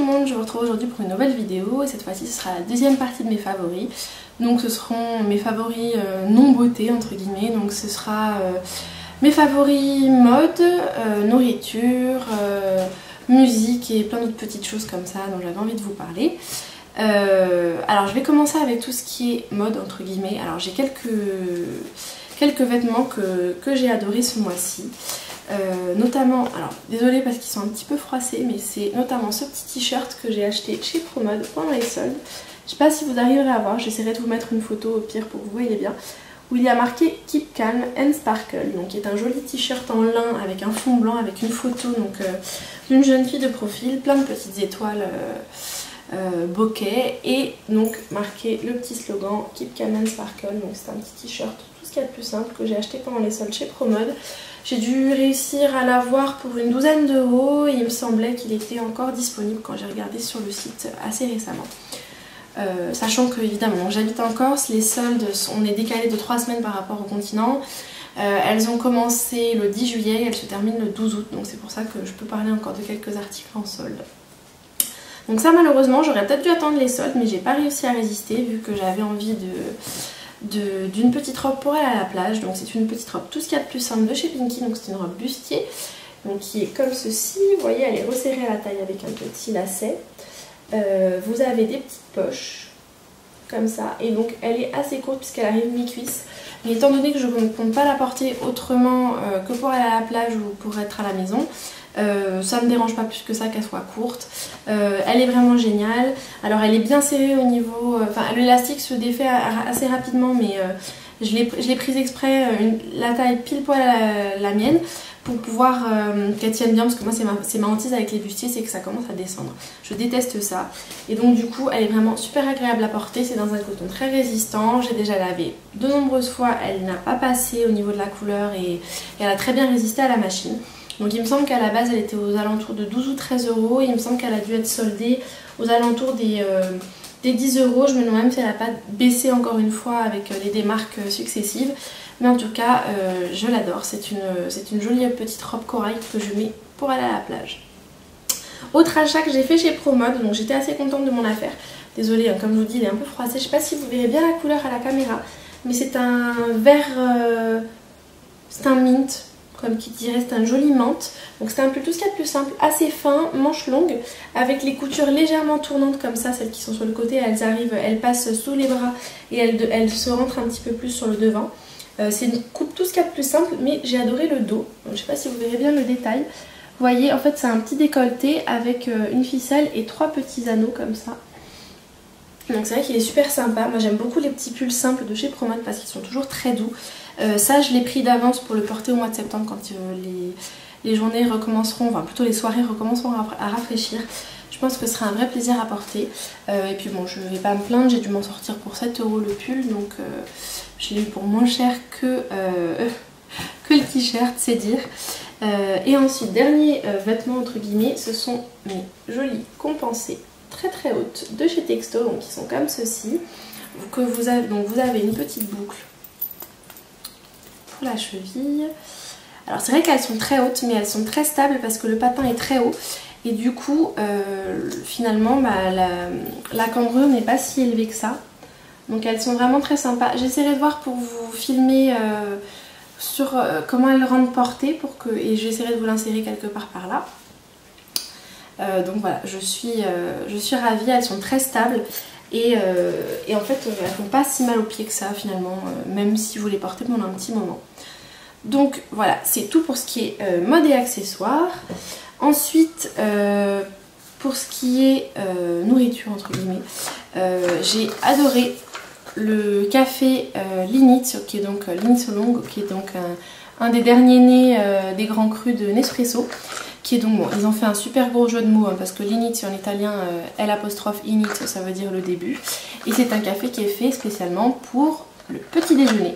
le monde, je vous retrouve aujourd'hui pour une nouvelle vidéo et cette fois-ci ce sera la deuxième partie de mes favoris. Donc ce seront mes favoris non beauté entre guillemets, donc ce sera mes favoris mode, nourriture, musique et plein d'autres petites choses comme ça dont j'avais envie de vous parler. Alors je vais commencer avec tout ce qui est mode entre guillemets. Alors j'ai quelques vêtements que j'ai adoré ce mois-ci. Notamment, alors désolée parce qu'ils sont un petit peu froissés, mais c'est notamment ce petit t-shirt que j'ai acheté chez Promode pendant les soldes. Je sais pas si vous arriverez à voir, j'essaierai de vous mettre une photo au pire pour que vous voyez bien, où il y a marqué Keep Calm and Sparkle, donc qui est un joli t-shirt en lin avec un fond blanc avec une photo d'une jeune fille de profil, plein de petites étoiles bokeh, et donc marqué le petit slogan Keep Calm and Sparkle. Donc c'est un petit t-shirt, tout ce qu'il y a de plus simple, que j'ai acheté pendant les soldes chez Promode. J'ai dû réussir à l'avoir pour une douzaine d'euros et il me semblait qu'il était encore disponible quand j'ai regardé sur le site assez récemment. Sachant que évidemment j'habite en Corse, les soldes, on est décalé de 3 semaines par rapport au continent. Elles ont commencé le 10 juillet et elles se terminent le 12 août, donc c'est pour ça que je peux parler encore de quelques articles en solde. Donc ça malheureusement j'aurais peut-être dû attendre les soldes, mais j'ai pas réussi à résister vu que j'avais envie d'une petite robe pour aller à la plage. Donc c'est une petite robe tout ce qu'il y a de plus simple de chez Pinky, donc c'est une robe bustier, donc qui est comme ceci, vous voyez elle est resserrée à la taille avec un petit lacet. Vous avez des petites poches comme ça, et donc elle est assez courte puisqu'elle arrive mi-cuisse, mais étant donné que je ne compte pas la porter autrement que pour aller à la plage ou pour être à la maison, ça me dérange pas plus que ça qu'elle soit courte. Elle est vraiment géniale. Alors elle est bien serrée au niveau, enfin l'élastique se défait assez rapidement, mais je l'ai prise exprès la taille pile poil la mienne pour pouvoir qu'elle tienne bien, parce que moi c'est ma hantise avec les bustiers, c'est que ça commence à descendre. Je déteste ça, et donc du coup elle est vraiment super agréable à porter. C'est dans un coton très résistant, j'ai déjà lavé de nombreuses fois, elle n'a pas passé au niveau de la couleur et elle a très bien résisté à la machine. Donc il me semble qu'à la base elle était aux alentours de 12 ou 13 euros, et il me semble qu'elle a dû être soldée aux alentours des 10 euros. Je me demande même si elle n'a pas baissé encore une fois avec les démarques successives. Mais en tout cas je l'adore, c'est une jolie petite robe corail que je mets pour aller à la plage. Autre achat que j'ai fait chez Promode, donc j'étais assez contente de mon affaire. Désolée hein, comme je vous dis il est un peu froissé, je sais pas si vous verrez bien la couleur à la caméra, mais c'est un vert, c'est un mint, comme qui dirait, c'est un joli menthe. Donc c'est un peu tout ce qu'il y a de plus simple, assez fin, manche longue, avec les coutures légèrement tournantes comme ça, celles qui sont sur le côté, elles arrivent, elles passent sous les bras et elles se rentrent un petit peu plus sur le devant. C'est une coupe tout ce qu'il y a de plus simple, mais j'ai adoré le dos. Donc, je sais pas si vous verrez bien le détail. Vous voyez, en fait c'est un petit décolleté avec une ficelle et 3 petits anneaux comme ça. Donc c'est vrai qu'il est super sympa. Moi j'aime beaucoup les petits pulls simples de chez Promode parce qu'ils sont toujours très doux. Ça je l'ai pris d'avance pour le porter au mois de septembre quand les journées recommenceront, enfin plutôt les soirées recommenceront à rafraîchir. Je pense que ce sera un vrai plaisir à porter. Et puis bon, je vais pas me plaindre, j'ai dû m'en sortir pour 7 euros le pull, donc je l'ai eu pour moins cher que le t-shirt, c'est dire. Et ensuite, dernier vêtement entre guillemets, ce sont mes jolies compensées très très hautes de chez Texto, donc qui sont comme ceci. Que vous avez, donc vous avez une petite boucle pour la cheville. Alors c'est vrai qu'elles sont très hautes, mais elles sont très stables parce que le patin est très haut. Et du coup, finalement, la cambrure n'est pas si élevée que ça. Donc elles sont vraiment très sympas. J'essaierai de voir pour vous filmer sur comment elles rendent portée et j'essaierai de vous l'insérer quelque part par là. Donc voilà, je suis ravie, elles sont très stables. Et en fait, elles font pas si mal aux pieds que ça finalement, même si vous les portez pendant un petit moment. Donc voilà, c'est tout pour ce qui est mode et accessoires. Ensuite, pour ce qui est nourriture entre guillemets, j'ai adoré le café Linit, qui est donc Linit Oolong, qui est donc un des derniers nés des grands crus de Nespresso. Qui est donc, bon, ils ont fait un super gros jeu de mots hein, parce que l'inizio en italien, L'' ça veut dire le début. Et c'est un café qui est fait spécialement pour le petit déjeuner.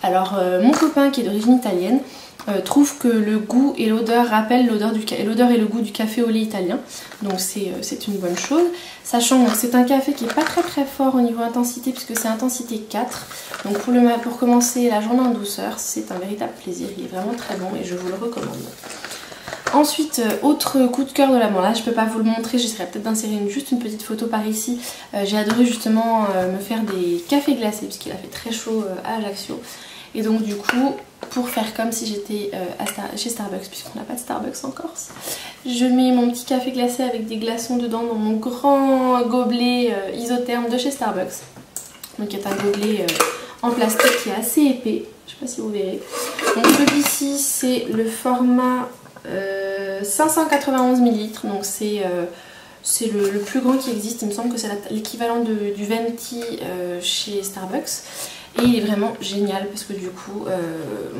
Alors mon copain qui est d'origine italienne trouve que le goût et l'odeur rappellent l'odeur et le goût du café au lait italien. Donc c'est une bonne chose. Sachant que c'est un café qui n'est pas très fort au niveau intensité puisque c'est intensité 4. Donc pour commencer la journée en douceur, c'est un véritable plaisir. Il est vraiment très bon et je vous le recommande. Ensuite, autre coup de cœur de la bon là je peux pas vous le montrer, j'essaierai peut-être d'insérer juste une petite photo par ici. J'ai adoré justement me faire des cafés glacés puisqu'il a fait très chaud à Ajaccio. Et donc du coup, pour faire comme si j'étais chez Starbucks, puisqu'on n'a pas de Starbucks en Corse, je mets mon petit café glacé avec des glaçons dedans dans mon grand gobelet isotherme de chez Starbucks. Donc qui est un gobelet en plastique qui est assez épais, je sais pas si vous verrez. Donc celui-ci c'est le format 591 ml, donc c'est le plus grand qui existe. Il me semble que c'est l'équivalent du Venti chez Starbucks. Et il est vraiment génial parce que du coup,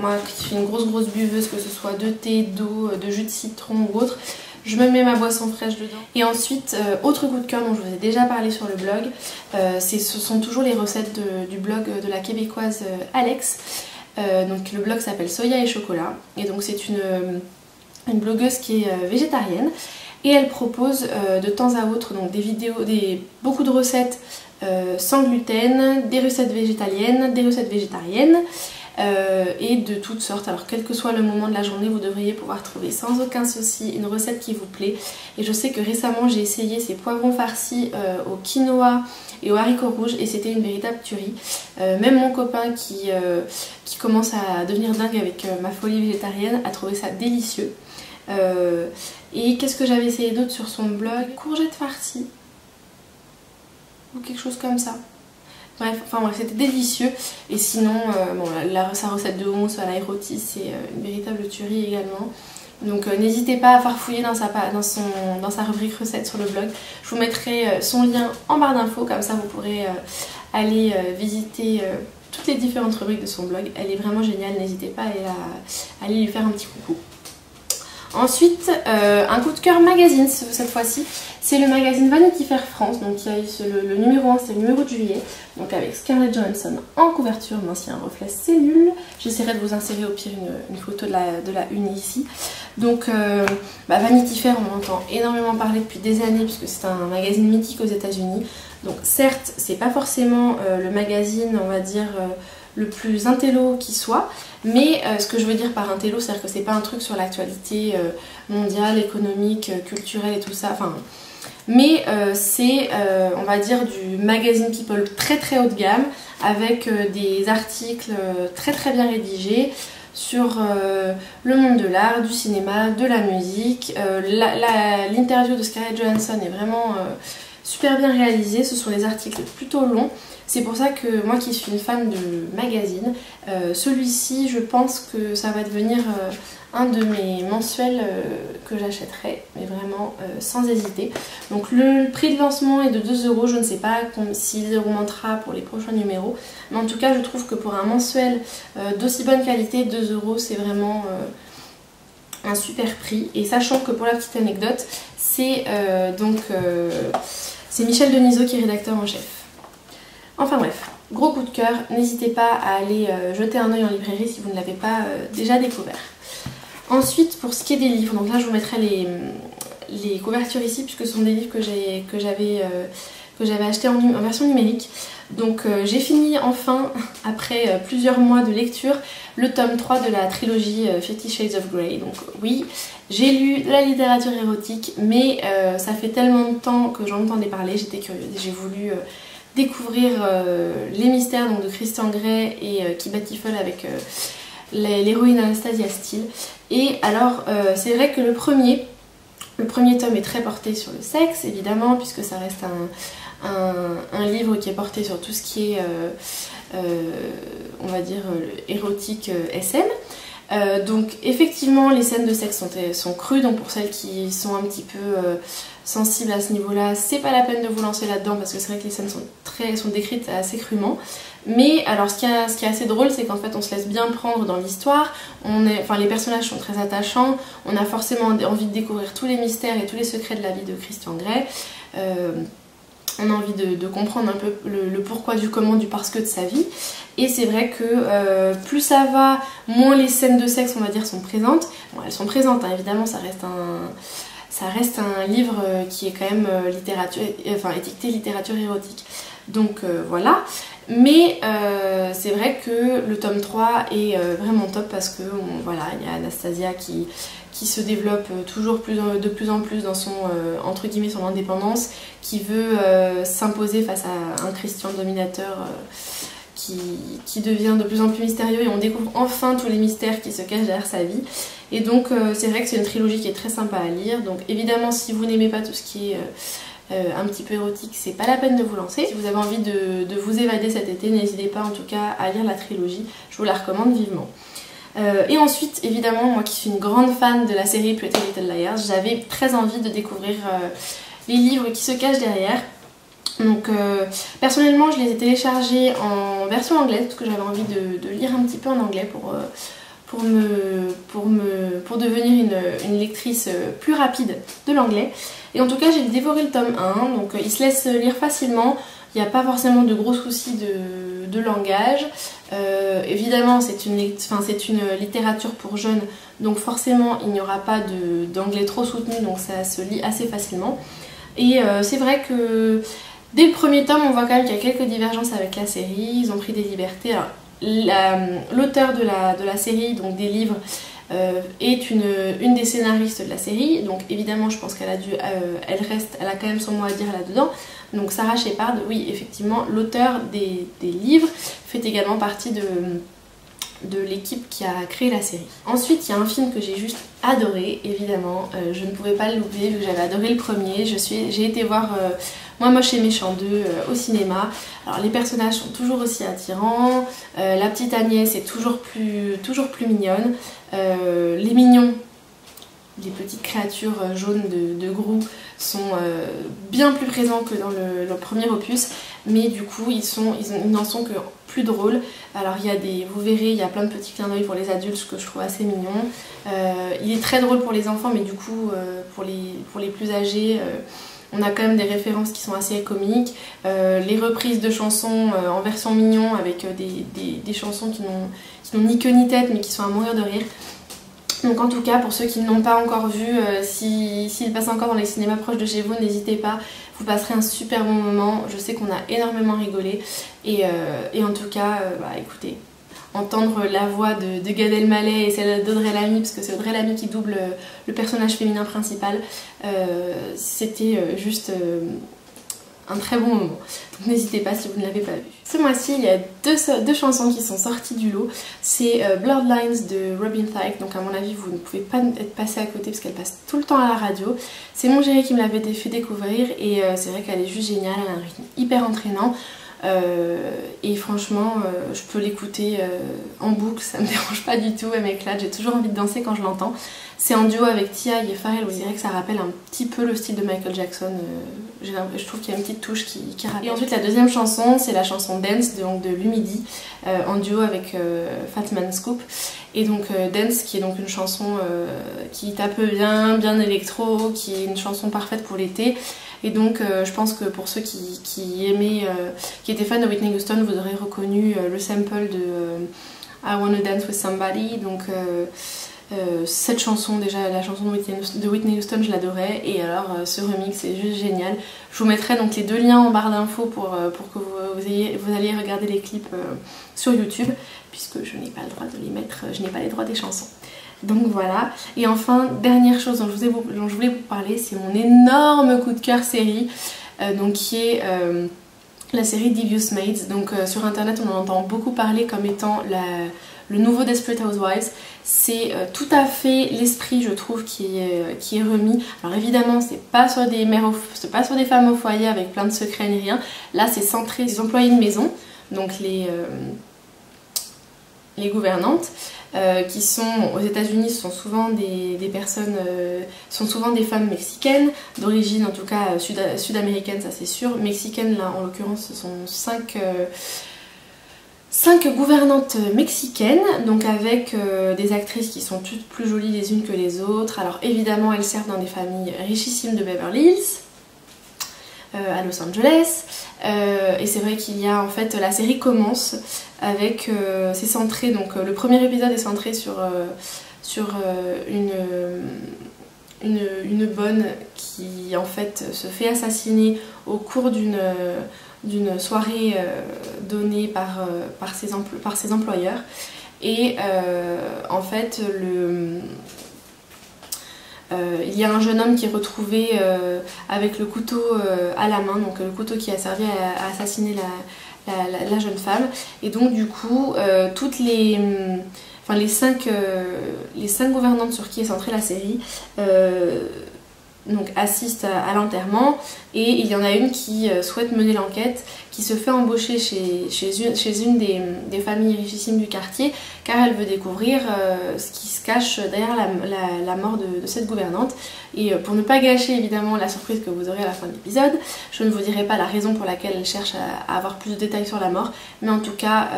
moi qui suis une grosse buveuse, que ce soit de thé, d'eau, de jus de citron ou autre, je me mets ma boisson fraîche dedans. Et ensuite, autre coup de cœur dont je vous ai déjà parlé sur le blog, ce sont toujours les recettes du blog de la québécoise Alex. Donc le blog s'appelle Soya et Chocolat. Et donc c'est une blogueuse qui est végétarienne. Et elle propose de temps à autre donc des vidéos, beaucoup de recettes sans gluten, des recettes végétaliennes, des recettes végétariennes et de toutes sortes. Alors quel que soit le moment de la journée, vous devriez pouvoir trouver sans aucun souci une recette qui vous plaît. Et je sais que récemment j'ai essayé ces poivrons farcis au quinoa et aux haricots rouges et c'était une véritable tuerie. Même mon copain qui commence à devenir dingue avec ma folie végétarienne a trouvé ça délicieux. Et qu'est-ce que j'avais essayé d'autre sur son blog? Courgettes farcies ou quelque chose comme ça. Bref, c'était délicieux. Et sinon, sa recette de houmous à l'ail rôti, c'est une véritable tuerie également. Donc n'hésitez pas à farfouiller dans sa rubrique recettes sur le blog. Je vous mettrai son lien en barre d'infos, comme ça vous pourrez aller visiter toutes les différentes rubriques de son blog. Elle est vraiment géniale, n'hésitez pas à aller lui faire un petit coucou. Ensuite, un coup de cœur magazine cette fois-ci, c'est le magazine Vanity Fair France, donc il y a eu le numéro 1, c'est le numéro de juillet, donc avec Scarlett Johansson en couverture, mais aussi un reflet, c'est nul. J'essaierai de vous insérer au pire une photo de la une ici. Donc Vanity Fair, on en entend énormément parler depuis des années, puisque c'est un magazine mythique aux États-Unis. Donc certes, c'est pas forcément le magazine, on va dire, le plus intello qui soit, mais ce que je veux dire par intello, c'est-à-dire que c'est pas un truc sur l'actualité mondiale, économique, culturelle et tout ça, mais c'est on va dire du magazine people très haut de gamme avec des articles très bien rédigés sur le monde de l'art, du cinéma, de la musique. L'interview de Scarlett Johansson est vraiment super bien réalisée, ce sont des articles plutôt longs. C'est pour ça que moi qui suis une fan de magazines, celui-ci je pense que ça va devenir un de mes mensuels que j'achèterai, mais vraiment sans hésiter. Donc le prix de lancement est de 2 €, je ne sais pas s'il augmentera pour les prochains numéros, mais en tout cas je trouve que pour un mensuel d'aussi bonne qualité, 2 € c'est vraiment un super prix. Et sachant que pour la petite anecdote, c'est Michel Denisot qui est rédacteur en chef. Enfin bref, gros coup de cœur, n'hésitez pas à aller jeter un œil en librairie si vous ne l'avez pas déjà découvert. Ensuite, pour ce qui est des livres, donc là je vous mettrai les couvertures ici puisque ce sont des livres que j'avais achetés en version numérique. Donc j'ai fini enfin, après plusieurs mois de lecture, le tome 3 de la trilogie 50 Shades of Grey. Donc oui, j'ai lu de la littérature érotique, mais ça fait tellement de temps que j'en entendais parler, j'étais curieuse et j'ai voulu découvrir les mystères donc, de Christian Grey et Kiba Tifel avec l'héroïne Anastasia Steele. Et alors c'est vrai que le premier tome est très porté sur le sexe évidemment, puisque ça reste un livre qui est porté sur tout ce qui est on va dire érotique SM. Donc effectivement les scènes de sexe sont crues, donc pour celles qui sont un petit peu sensibles à ce niveau là, c'est pas la peine de vous lancer là dedans parce que c'est vrai que les scènes sont décrites assez crûment. Mais alors ce qui est assez drôle, c'est qu'en fait on se laisse bien prendre dans l'histoire, les personnages sont très attachants, on a forcément envie de découvrir tous les mystères et tous les secrets de la vie de Christian Grey. On a envie de comprendre un peu le pourquoi du comment, du parce que de sa vie. Et c'est vrai que plus ça va, moins les scènes de sexe on va dire sont présentes. Bon, elles sont présentes hein, évidemment, ça reste un livre qui est quand même étiqueté littérature érotique. Donc voilà. Mais c'est vrai que le tome 3 est vraiment top parce que voilà, il y a Anastasia qui se développe de plus en plus dans son, entre guillemets, son indépendance, qui veut s'imposer face à un Christian dominateur qui devient de plus en plus mystérieux, et on découvre enfin tous les mystères qui se cachent derrière sa vie. Et donc c'est vrai que c'est une trilogie qui est très sympa à lire. Donc évidemment, si vous n'aimez pas tout ce qui est un petit peu érotique, c'est pas la peine de vous lancer. Si vous avez envie de vous évader cet été, n'hésitez pas en tout cas à lire la trilogie, je vous la recommande vivement. Et ensuite, évidemment, moi qui suis une grande fan de la série Pretty Little Liars, j'avais très envie de découvrir les livres qui se cachent derrière. Donc personnellement, je les ai téléchargés en version anglaise parce que j'avais envie de lire un petit peu en anglais pour devenir une lectrice plus rapide de l'anglais. Et en tout cas, j'ai dévoré le tome 1, donc il se laisse lire facilement. Il n'y a pas forcément de gros soucis de langage. Évidemment, c'est une littérature pour jeunes, donc forcément, il n'y aura pas d'anglais trop soutenu, donc ça se lit assez facilement. Et c'est vrai que dès le premier tome, on voit quand même qu'il y a quelques divergences avec la série. Ils ont pris des libertés. L'auteur de la série, donc des livres, est une des scénaristes de la série. Donc évidemment, je pense qu'elle a quand même son mot à dire là-dedans. Donc Sarah Shepard, oui, effectivement, l'auteur des livres fait également partie de l'équipe qui a créé la série. Ensuite, il y a un film que j'ai juste adoré, évidemment, je ne pouvais pas l'oublier vu que j'avais adoré le premier. J'ai été voir Moi Moche et Méchant 2 au cinéma. Alors les personnages sont toujours aussi attirants, la petite Agnès est toujours plus mignonne, les mignons, les petites créatures jaunes de Gru sont bien plus présents que dans le premier opus, mais du coup ils n'en sont que plus drôles. Alors vous verrez, il y a plein de petits clins d'œil pour les adultes que je trouve assez mignons. Il est très drôle pour les enfants, mais du coup pour les plus âgés, on a quand même des références qui sont assez comiques. Les reprises de chansons en version mignon avec des chansons qui n'ont ni queue ni tête mais qui sont à mourir de rire. Donc en tout cas, pour ceux qui ne l'ont pas encore vu, s'il passe encore dans les cinémas proches de chez vous, n'hésitez pas, vous passerez un super bon moment. Je sais qu'on a énormément rigolé et en tout cas, écoutez, entendre la voix de Gad Elmaleh et celle d'Audrey Lamy, parce que c'est Audrey Lamy qui double le personnage féminin principal, c'était juste un très bon moment. Donc n'hésitez pas si vous ne l'avez pas vu. Ce mois-ci, il y a deux chansons qui sont sorties du lot. C'est Bloodlines de Robin Thicke, donc à mon avis vous ne pouvez pas être passé à côté parce qu'elle passe tout le temps à la radio. C'est mon chéri qui me l'avait fait découvrir et c'est vrai qu'elle est juste géniale, elle a un rythme hyper entraînant. Et franchement je peux l'écouter en boucle, ça me dérange pas du tout, elle m'éclate, j'ai toujours envie de danser quand je l'entends. C'est en duo avec Tia et Pharrell, vous direz que ça rappelle un petit peu le style de Michael Jackson, je trouve qu'il y a une petite touche qui rappelle. Et ensuite la deuxième chanson, c'est la chanson Dance de Lumidee, en duo avec Fatman Scoop. Et donc Dance qui est donc une chanson qui tape bien électro, qui est une chanson parfaite pour l'été. Et donc je pense que pour ceux qui étaient fans de Whitney Houston, vous aurez reconnu le sample de I Wanna Dance With Somebody. Donc cette chanson, déjà la chanson de Whitney Houston, je l'adorais, et alors ce remix est juste génial. Je vous mettrai donc les deux liens en barre d'infos pour que vous alliez regarder les clips sur YouTube, puisque je n'ai pas le droit de les mettre, je n'ai pas les droits des chansons. Donc voilà. Et enfin, dernière chose dont je voulais vous parler, c'est mon énorme coup de cœur série, donc qui est la série Devious Maids. Donc sur internet on en entend beaucoup parler comme étant le nouveau Desperate Housewives. C'est tout à fait l'esprit, je trouve, qui est remis. Alors évidemment, c'est pas sur des femmes au foyer avec plein de secrets ni rien. Là, c'est centré sur les employés de maison, donc les gouvernantes, qui sont aux États-Unis, sont souvent des personnes, sont souvent des femmes mexicaines, d'origine en tout cas sud-américaine, ça c'est sûr. Mexicaines, là en l'occurrence, ce sont 5 gouvernantes mexicaines, donc avec des actrices qui sont toutes plus jolies les unes que les autres. Alors évidemment, elles servent dans des familles richissimes de Beverly Hills, à Los Angeles, et c'est vrai qu'il y a en fait, la série commence avec, c'est centré, donc le premier épisode est centré sur une bonne qui en fait se fait assassiner au cours d'une soirée donnée par ses employeurs. Et en fait, il y a un jeune homme qui est retrouvé avec le couteau à la main, donc le couteau qui a servi à assassiner la jeune femme. Et donc du coup, toutes les 5 gouvernantes sur qui est centrée la série donc assistent à l'enterrement, et il y en a une qui souhaite mener l'enquête, qui se fait embaucher chez une des familles richissimes du quartier, car elle veut découvrir ce qui se cache derrière la mort de cette gouvernante. Et pour ne pas gâcher évidemment la surprise que vous aurez à la fin de l'épisode, je ne vous dirai pas la raison pour laquelle elle cherche à avoir plus de détails sur la mort, mais en tout cas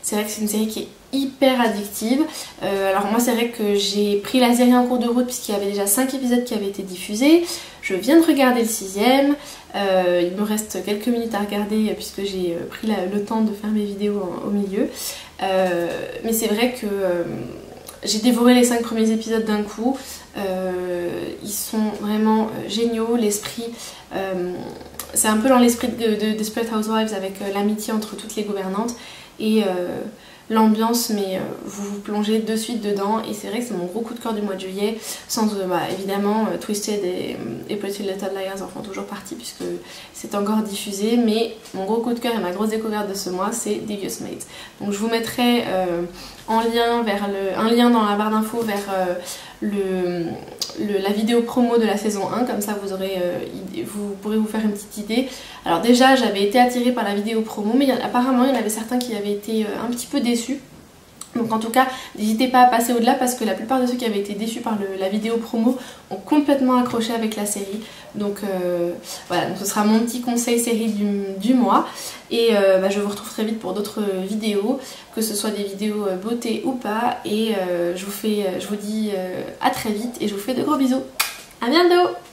c'est vrai que c'est une série qui est hyper addictive. Alors moi c'est vrai que j'ai pris la série en cours de route puisqu'il y avait déjà 5 épisodes qui avaient été diffusés. Je viens de regarder le 6e. Il me reste quelques minutes à regarder puisque j'ai pris le temps de faire mes vidéos au milieu. Mais c'est vrai que j'ai dévoré les 5 premiers épisodes d'un coup. Ils sont vraiment géniaux. L'esprit... c'est un peu dans l'esprit de Desperate Housewives avec l'amitié entre toutes les gouvernantes. Et l'ambiance, mais vous vous plongez de suite dedans, et c'est vrai que c'est mon gros coup de cœur du mois de juillet, sans évidemment Twisted et Pretty Little Liars en font toujours partie puisque c'est encore diffusé, mais mon gros coup de cœur et ma grosse découverte de ce mois c'est Devious Maids. Donc je vous mettrai un lien dans la barre d'infos vers la vidéo promo de la saison 1, comme ça vous pourrez vous faire une petite idée. Alors déjà j'avais été attirée par la vidéo promo, mais apparemment il y en avait certains qui avaient été un petit peu déçus. Donc en tout cas n'hésitez pas à passer au-delà parce que la plupart de ceux qui avaient été déçus par la vidéo promo ont complètement accroché avec la série. Donc voilà, donc ce sera mon petit conseil série du mois. Et je vous retrouve très vite pour d'autres vidéos, que ce soit des vidéos beauté ou pas. Et je vous dis à très vite et je vous fais de gros bisous. À bientôt!